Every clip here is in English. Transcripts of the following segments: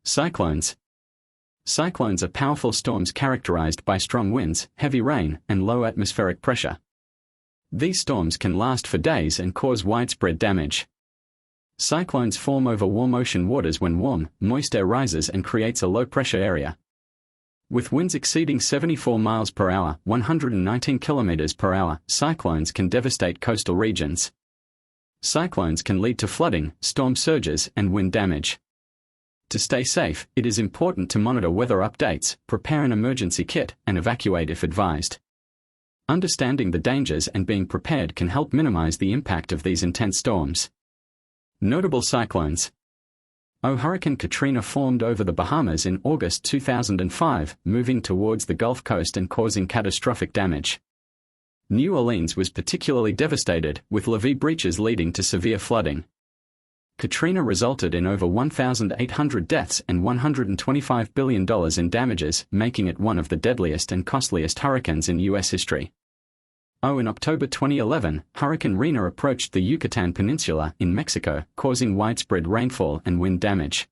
Cyclones. Cyclones are powerful storms characterized by strong winds, heavy rain, and low atmospheric pressure. These storms can last for days and cause widespread damage. Cyclones form over warm ocean waters when warm, moist air rises and creates a low-pressure area. With winds exceeding 74 miles per hour, 119 kilometers per hour, cyclones can devastate coastal regions. Cyclones can lead to flooding, storm surges, and wind damage. To stay safe, it is important to monitor weather updates, prepare an emergency kit, and evacuate if advised. Understanding the dangers and being prepared can help minimize the impact of these intense storms. Notable cyclones. Hurricane Katrina formed over the Bahamas in August 2005, moving towards the Gulf Coast and causing catastrophic damage. New Orleans was particularly devastated, with levee breaches leading to severe flooding. Katrina resulted in over 1,800 deaths and $125 billion in damages, making it one of the deadliest and costliest hurricanes in U.S. history. In October 2011, Hurricane Rina approached the Yucatan Peninsula in Mexico, causing widespread rainfall and wind damage.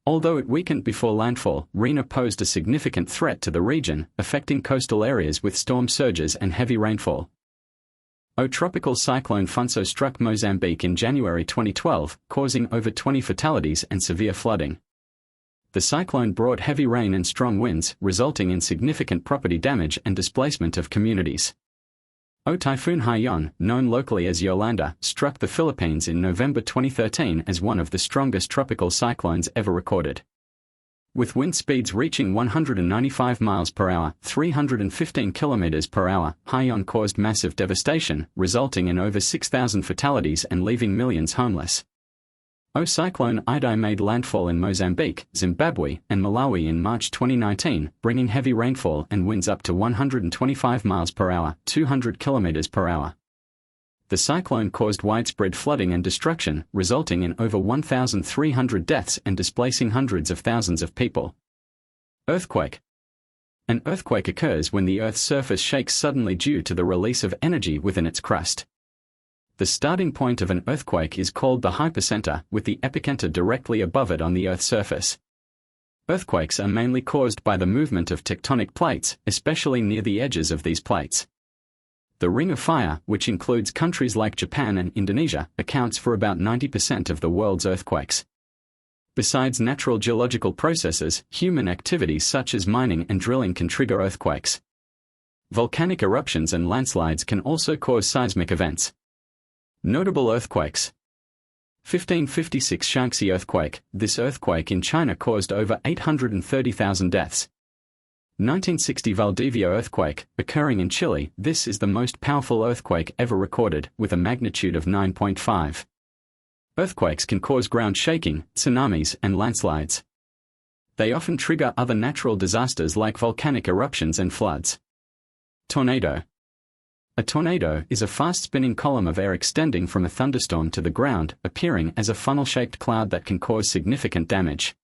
Although it weakened before landfall, Rina posed a significant threat to the region, affecting coastal areas with storm surges and heavy rainfall. Tropical cyclone Funso struck Mozambique in January 2012, causing over 20 fatalities and severe flooding. The cyclone brought heavy rain and strong winds, resulting in significant property damage and displacement of communities. Typhoon Haiyan, known locally as Yolanda, struck the Philippines in November 2013 as one of the strongest tropical cyclones ever recorded. With wind speeds reaching 195 miles per hour, 315 kilometers per hour, Haiyan caused massive devastation, resulting in over 6,000 fatalities and leaving millions homeless. Cyclone Idai made landfall in Mozambique, Zimbabwe, and Malawi in March 2019, bringing heavy rainfall and winds up to 125 miles per hour, 200 kilometers per hour. The cyclone caused widespread flooding and destruction, resulting in over 1,300 deaths and displacing hundreds of thousands of people. Earthquake. An earthquake occurs when the Earth's surface shakes suddenly due to the release of energy within its crust. The starting point of an earthquake is called the hypocenter, with the epicenter directly above it on the Earth's surface. Earthquakes are mainly caused by the movement of tectonic plates, especially near the edges of these plates. The Ring of Fire, which includes countries like Japan and Indonesia, accounts for about 90% of the world's earthquakes. Besides natural geological processes, human activities such as mining and drilling can trigger earthquakes. Volcanic eruptions and landslides can also cause seismic events. Notable earthquakes. 1556 Shaanxi earthquake. This earthquake in China caused over 830,000 deaths. 1960 Valdivia earthquake, occurring in Chile. This is the most powerful earthquake ever recorded, with a magnitude of 9.5. Earthquakes can cause ground shaking, tsunamis, and landslides. They often trigger other natural disasters like volcanic eruptions and floods. Tornado. A tornado is a fast-spinning column of air extending from a thunderstorm to the ground, appearing as a funnel-shaped cloud that can cause significant damage.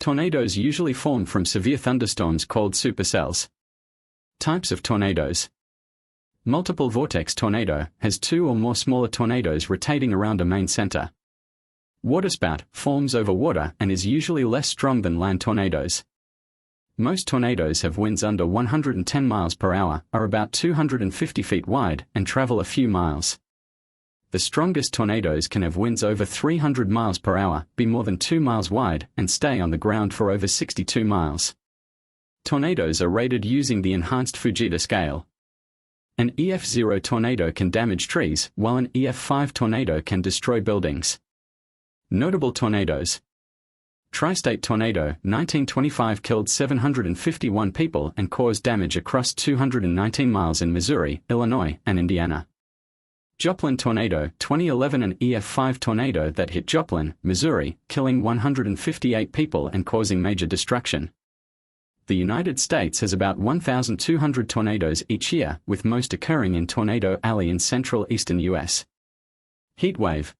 Tornadoes usually form from severe thunderstorms called supercells. Types of tornadoes. Multiple vortex tornado has two or more smaller tornadoes rotating around a main center. Waterspout forms over water and is usually less strong than land tornadoes. Most tornadoes have winds under 110 miles per hour, are about 250 feet wide, and travel a few miles. The strongest tornadoes can have winds over 300 miles per hour, be more than 2 miles wide, and stay on the ground for over 62 miles. Tornadoes are rated using the enhanced Fujita scale. An EF0 tornado can damage trees, while an EF5 tornado can destroy buildings. Notable tornadoes. Tri-State tornado, 1925 killed 751 people and caused damage across 219 miles in Missouri, Illinois, and Indiana. Joplin tornado, 2011 an EF5 tornado that hit Joplin, Missouri, killing 158 people and causing major destruction. The United States has about 1,200 tornadoes each year, with most occurring in Tornado Alley in central eastern U.S. Heatwave.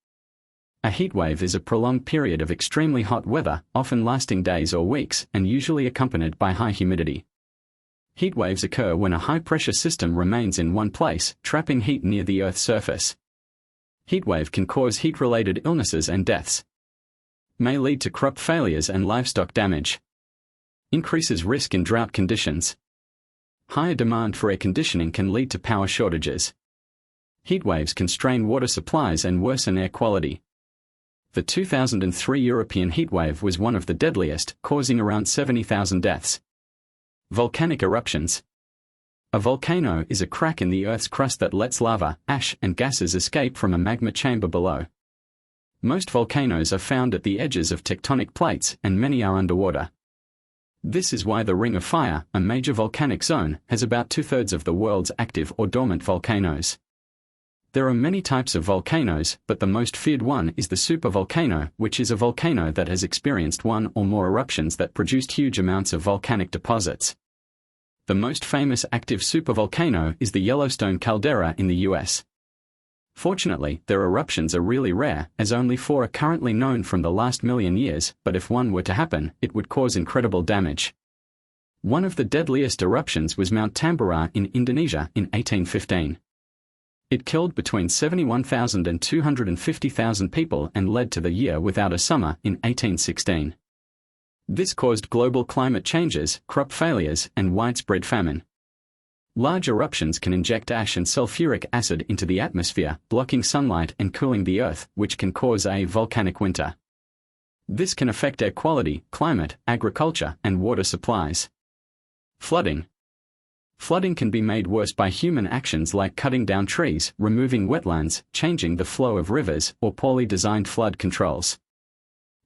A heatwave is a prolonged period of extremely hot weather, often lasting days or weeks, and usually accompanied by high humidity. Heat waves occur when a high-pressure system remains in one place, trapping heat near the Earth's surface. Heat wave can cause heat-related illnesses and deaths. May lead to crop failures and livestock damage. Increases risk in drought conditions. Higher demand for air conditioning can lead to power shortages. Heatwaves can strain water supplies and worsen air quality. The 2003 European heatwave was one of the deadliest, causing around 70,000 deaths. Volcanic eruptions. A volcano is a crack in the Earth's crust that lets lava, ash, and gases escape from a magma chamber below. Most volcanoes are found at the edges of tectonic plates, and many are underwater. This is why the Ring of Fire, a major volcanic zone, has about 2/3 of the world's active or dormant volcanoes. There are many types of volcanoes, but the most feared one is the supervolcano, which is a volcano that has experienced one or more eruptions that produced huge amounts of volcanic deposits. The most famous active supervolcano is the Yellowstone caldera in the US. Fortunately, their eruptions are really rare, as only 4 are currently known from the last million years, but if one were to happen, it would cause incredible damage. One of the deadliest eruptions was Mount Tambora in Indonesia in 1815. It killed between 71,000 and 250,000 people and led to the year without a summer in 1816. This caused global climate changes, crop failures, and widespread famine. Large eruptions can inject ash and sulfuric acid into the atmosphere, blocking sunlight and cooling the Earth, which can cause a volcanic winter. This can affect air quality, climate, agriculture, and water supplies. Flooding. Flooding can be made worse by human actions like cutting down trees, removing wetlands, changing the flow of rivers, or poorly designed flood controls.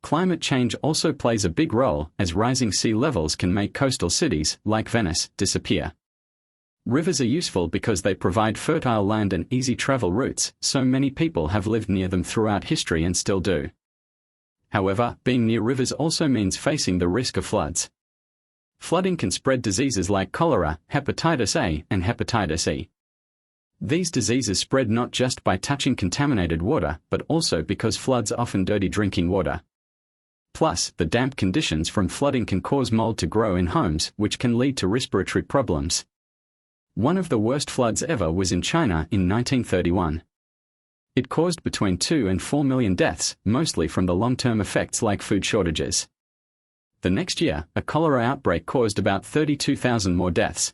Climate change also plays a big role, as rising sea levels can make coastal cities, like Venice, disappear. Rivers are useful because they provide fertile land and easy travel routes, so many people have lived near them throughout history and still do. However, being near rivers also means facing the risk of floods. Flooding can spread diseases like cholera, hepatitis A, and hepatitis E. These diseases spread not just by touching contaminated water, but also because floods often dirty drinking water. Plus, the damp conditions from flooding can cause mold to grow in homes, which can lead to respiratory problems. One of the worst floods ever was in China in 1931. It caused between 2 and 4 million deaths, mostly from the long-term effects like food shortages. The next year, a cholera outbreak caused about 32,000 more deaths.